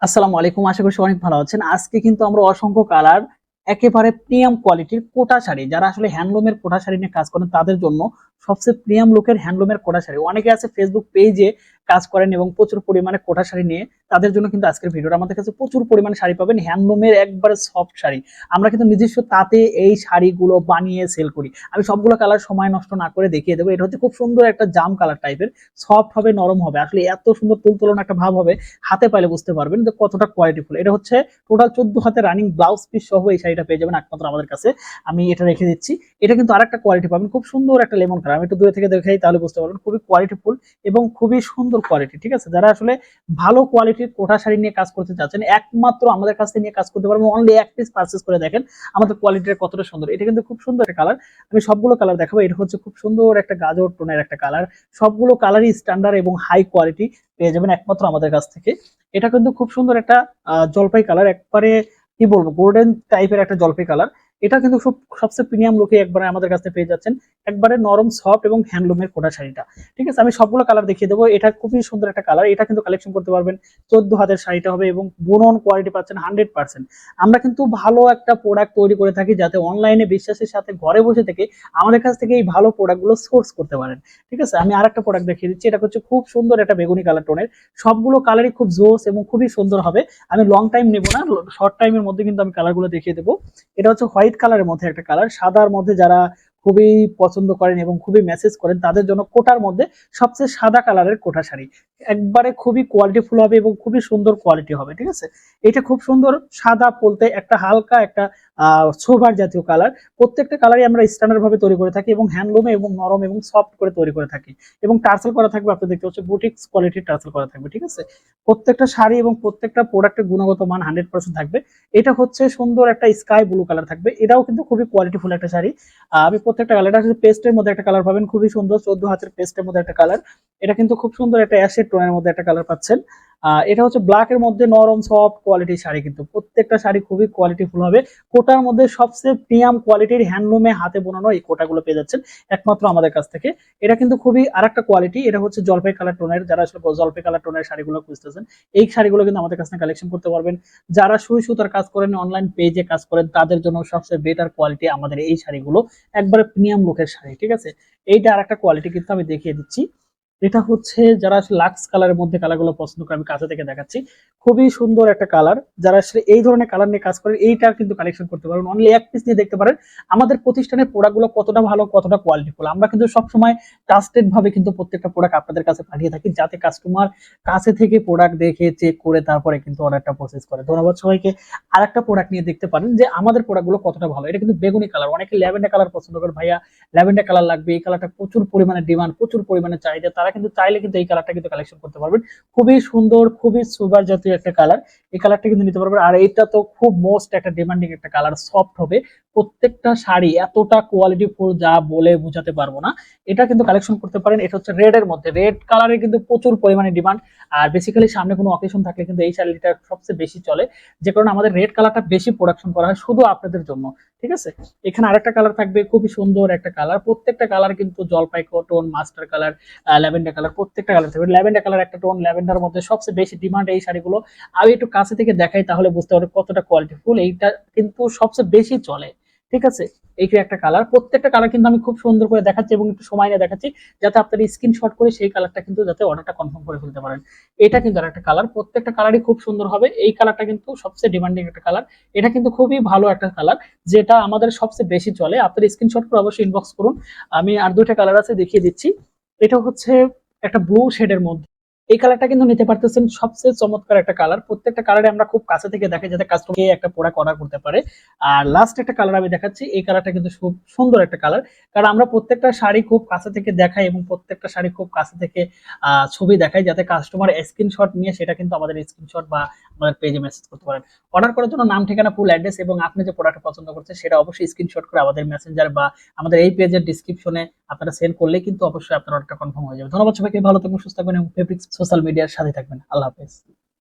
আসসালামু আলাইকুম, আশা করি সবাই অনেক ভালো আছেন। আজকে কিন্তু আমরা অসংখ্য কালার একেবারে প্রিমিয়াম কোয়ালিটির কোটা শাড়ি, যারা আসলে হ্যান্ডলুমের কোটা শাড়ি নিয়ে কাজ করেন তাদের জন্য সবচেয়ে প্রিমিয়াম লুকের হ্যান্ডলুমের কোটা শাড়ি। অনেকে আছে ফেসবুক পেজে কাজ করেন এবং প্রচুর পরিমাণে কোটা শাড়ি নিয়ে, তাদের জন্য কিন্তু আজকের ভিডিওটা। আমাদের কাছে প্রচুর পরিমাণে শাড়ি পাবেন হ্যান্ডলুমের একবারে সফট শাড়ি। আমরা কিন্তু নিজস্ব তাতে এই শাড়িগুলো বানিয়ে সেল করি। আমি সবগুলো কালার সময় নষ্ট না করে দেখিয়ে দেবো। এটা হচ্ছে খুব সুন্দর একটা জাম কালার টাইপের, সফট হবে, নরম হবে, আসলে এত সুন্দর তুলতুলন একটা ভাব হবে, হাতে পাইলে বুঝতে পারবেন যে কতটা কোয়ালিটিফুল। এটা হচ্ছে টোটাল 14 হাতে রানিং ব্লাউজ পিস সহ এই শাড়িটা পেয়ে যাবেন একমাত্র আমাদের কাছে। আমি এটা রেখে দিচ্ছি। এটা কিন্তু আরেকটা কোয়ালিটি পাবেন, খুব সুন্দর একটা লেমন কালার। আমি একটু দূরে থেকে দেখাই তাহলে বুঝতে পারবেন, খুবই কোয়ালিটিফুল এবং খুবই সুন্দর কোয়ালিটি। ঠিক আছে, যারা আসলে ভালো কোয়ালিটির কোটা শাড়ি নিয়ে কাজ করতে চাচ্ছেন একমাত্র আমাদের কাছ থেকে নিয়ে কাজ করতে পারবেন। অনলি এক পিস পারচেস করে দেখেন আমাদের কোয়ালিটিটা কতটা সুন্দর। এটা কিন্তু খুব সুন্দর একটা কালার। আমি সবগুলো কালার দেখাবো। এটা হচ্ছে খুব সুন্দর একটা গাজর টোনের একটা কালার। সবগুলো কালারই স্ট্যান্ডার্ড এবং হাই কোয়ালিটি পেয়ে যাবেন একমাত্র আমাদের কাছ থেকে। এটা কিন্তু খুব সুন্দর একটা জলপাই কালার, একবারে কি বলবো, গোল্ডেন টাইপের একটা জলপাই কালার। এটা কিন্তু সবচেয়ে প্রিমিয়াম লুকে একবারে আমাদের কাছে পেয়ে যাচ্ছেন, একবারে নরম সফট এবং হ্যান্ডলুমের কোটা শাড়িটা। ঠিক আছে, আমি সবগুলো কালার দেখিয়ে দেবো। এটা খুবই সুন্দর একটা কালার, এটা কিন্তু কালেকশন করতে পারবেন। 14 হাতের শাড়িটা হবে এবং বুনন কোয়ালিটি পাচ্ছেন 100%। আমরা কিন্তু ভালো একটা প্রোডাক্ট তৈরি করে থাকি যাতে অনলাইনে বিশ্বাসের সাথে ঘরে বসে থেকে আমাদের কাছ থেকে এই ভালো প্রোডাক্টগুলো সোর্স করতে পারেন। ঠিক আছে, আমি আরেকটা প্রোডাক্ট দেখিয়ে দিচ্ছি। এটা হচ্ছে খুব সুন্দর একটা বেগুনি কালার টোনের। সবগুলো কালারই খুব জোস এবং খুবই সুন্দর হবে। আমি লং টাইম নেব না, শর্ট টাইমের মধ্যে কিন্তু আমি কালারগুলো দেখিয়ে দেবো। এটা হচ্ছে হোয়াইট কালারের মধ্যে একটা কালার, সাদার মধ্যে যারা খুবই পছন্দ করেন এবং খুবই মেসেজ করেন তাদের জন্য কোটার মধ্যে সবচেয়ে সাদা কালারের কোটা শাড়ি একবারে খুবই কোয়ালিটিফুল হবে এবং খুবই সুন্দর কোয়ালিটি হবে। ঠিক আছে, এটা খুব সুন্দর সাদা বলতে একটা হালকা একটা সোভার জাতীয় কালার। প্রত্যেকটা কালারই আমরা স্ট্যান্ডার্ড ভাবে তৈরি করে থাকি এবং হ্যান্ডলুমে এবং নরম এবং সফট করে তৈরি করে থাকি এবং টার্সেল করা থাকবে। আপনি দেখতে হচ্ছে বুটিক্স কোয়ালিটির টার্সেল করা থাকবে। ঠিক আছে, প্রত্যেকটা শাড়ি এবং প্রত্যেকটা প্রোডাক্টের গুণগত মান 100% থাকবে। এটা হচ্ছে সুন্দর একটা স্কাই ব্লু কালার থাকবে, এটাও কিন্তু খুবই কোয়ালিটিফুল একটা শাড়ি। আমি প্রত্যেকটা কালার, এটা হচ্ছে পেস্টের মধ্যে একটা কালার পাবেন, খুবই সুন্দর 14 হাতের পেস্টের মধ্যে একটা কালার। এটা কিন্তু খুব সুন্দর একটা অ্যাশেড টোনের মধ্যে একটা কালার পাচ্ছেন। এটা হচ্ছে ব্ল্যাক এর মধ্যে নরম সফট কোয়ালিটির শাড়ি, কিন্তু প্রত্যেকটা শাড়ি খুবই কোয়ালিটিফুল হবে। কোটার মধ্যে সবচেয়ে প্রিমিয়াম কোয়ালিটির হ্যান্ডলুমে হাতে বোনানো এই কোটাগুলো পেয়ে যাচ্ছেন একমাত্র আমাদের কাছ থেকে। এটা কিন্তু খুবই আরেকটা কোয়ালিটি। এটা হচ্ছে জলপাই কালার টোনের, যারা আসলে জলপাই কালার টোনের শাড়িগুলো খুঁজতেছেন এই শাড়িগুলো কিন্তু আমাদের কাছ থেকে কালেকশন করতে পারবেন। যারা সুই সুতার কাজ করেন, অনলাইন পেজে কাজ করেন, তাদের জন্য সবচেয়ে বেটার কোয়ালিটি আমাদের এই শাড়িগুলো, একবারে প্রিমিয়াম লুকের শাড়ি। ঠিক আছে, এইটা আরেকটা কোয়ালিটি কিন্তু আমি দেখিয়ে দিচ্ছি। এটা হচ্ছে যারা আসলে লাক্স কালারের মধ্যে কালারগুলো পছন্দ করে, আমি কাছে থেকে দেখাচ্ছি। খুবই সুন্দর একটা কালার, যারা আসলে এই ধরনের কালার নিয়ে কাজ করেন এইটার কিন্তু কালেকশন করতে পারেন। অনলি এক পিস নিয়ে দেখতে পারেন আমাদের প্রতিষ্ঠানের প্রোডাক্টগুলো কতটা ভালো, কতটা কোয়ালিটিফুল। আমরা কিন্তু সবসময় ট্রাস্টেড ভাবে কিন্তু প্রত্যেকটা প্রোডাক্ট আপনাদের কাছে পাঠিয়ে থাকি, যাতে কাস্টমার কাছে থেকে প্রোডাক্ট দেখে চেক করে তারপরে কিন্তু অর্ডারটা প্রসেস করে। ধন্যবাদ সবাইকে। আরেকটা প্রোডাক্ট নিয়ে দেখতে পারেন যে আমাদের প্রোডাক্টগুলো কতটা ভালো। এটা কিন্তু বেগুনি কালার, অনেকে ল্যাভেন্ডার কালার পছন্দ করে, ভাইয়া ল্যাভেন্ডার কালার লাগবে, এই কালারটা প্রচুর পরিমাণে ডিমান্ড, প্রচুর পরিমাণে চাহিদা, তারা কিন্তু চাইলে কিন্তু এই কালারটা কিন্তু কালেকশন করতে পারবেন। খুবই সুন্দর, খুবই সুপার জাতীয় একটা কালার, এই কালারটা কিন্তু নিতে পারবেন। আর এইটা তো খুব মোস্ট একটা ডিমান্ডিং একটা কালার, সফট হবে। প্রত্যেকটা শাড়ি এতটা কোয়ালিটি ফুল যা বলে বোঝাতে পারবো না। এটা কিন্তু কালেকশন করতে পারেন। এটা হচ্ছে রেড এর মধ্যে, রেড কালারে কিন্তু প্রচুর পরিমাণে ডিমান্ড। আর বেসিক্যালি সামনে কোনো অকেশন থাকলে কিন্তু এই শাড়িটা সবচেয়ে বেশি চলে, যে কারণে আমাদের রেড কালারটা বেশি প্রোডাকশন করা হয় শুধু আপনাদের জন্য। ঠিক আছে, এখানে আরেকটা কালার থাকবে, খুবই সুন্দর একটা কালার। প্রত্যেকটা কালার কিন্তু জলপাই tone, master colour, lavender colour, প্রত্যেকটা কালার থাকবে। ল্যাভেন্ডার কালার একটা টোন, ল্যাভেন্ডার মধ্যে সবচেয়ে বেশি ডিমান্ড এই শাড়িগুলো। আমি একটু কাছে থেকে দেখাই তাহলে বুঝতে পারবে কতটা কোয়ালিটি ফুল, এইটা কিন্তু সবচেয়ে বেশি চলে। ঠিক আছে, এইটা একটা কালার। প্রত্যেকটা কালার কিন্তু আমি খুব সুন্দর করে দেখাচ্ছি এবং একটু সময় নিয়ে দেখাচ্ছি, যাতে আপনারা স্ক্রিনশট করে সেই কালারটা কিন্তু যাতে অর্ডারটা কনফার্ম করে ফেলতে পারেন। এটা কিন্তু আরেকটা কালার, প্রত্যেকটা কালারই খুব সুন্দর হবে। এই কালারটা কিন্তু সবচেয়ে ডিমান্ডিং একটা কালার। এটা কিন্তু খুবই ভালো একটা কালার, যেটা আমাদের সবচেয়ে বেশি চলে। আপনারা স্ক্রিনশট করে অবশ্যই ইনবক্স করুন। আমি আর দুইটা কালার আছে দেখিয়ে দিচ্ছি। এটা হচ্ছে একটা ব্লু শেডের মধ্যে, এই কালারটা কিন্তু নিতে পারতেছেন, সবচেয়ে চমৎকার একটা কালার। প্রত্যেকটা কালারে আমরা খুব কাছে থেকে দেখাই যাতে কাস্টমার একটা প্রোডাক্ট অর্ডার করতে পারে। আর লাস্ট একটা কালার আমি দেখাচ্ছি, এই কালারটা কিন্তু খুব সুন্দর একটা কালার, কারণ আমরা প্রত্যেকটা শাড়ি খুব কাছে থেকে দেখাই এবং প্রত্যেকটা শাড়ি খুব কাছে থেকে ছবি দেখাই, যাতে কাস্টমার স্ক্রিনশট নিয়ে সেটা কিন্তু আমাদের স্ক্রিনশট বা আমাদের পেজে মেসেজ করতে পারেন। অর্ডার করার জন্য নাম, ঠিকানা, ফুল অ্যাড্রেস এবং আপনি যে প্রোডাক্ট পছন্দ করছেন সেটা অবশ্যই স্ক্রিনশট করে আমাদের মেসেঞ্জার বা আমাদের এই পেজের ডিসক্রিপশনে আপনারা সেন্ড করলে কিন্তু অবশ্যই আপনার অর্ডারটা কনফার্ম হয়ে যাবে। ধন্যবাদ সবাইকে, ভালো থাকবেন, সুস্থ থাকবেন এবং ফেব্রিক্স সোশ্যাল মিডিয়ার সাথে থাকবেন। আল্লাহ হাফেজ।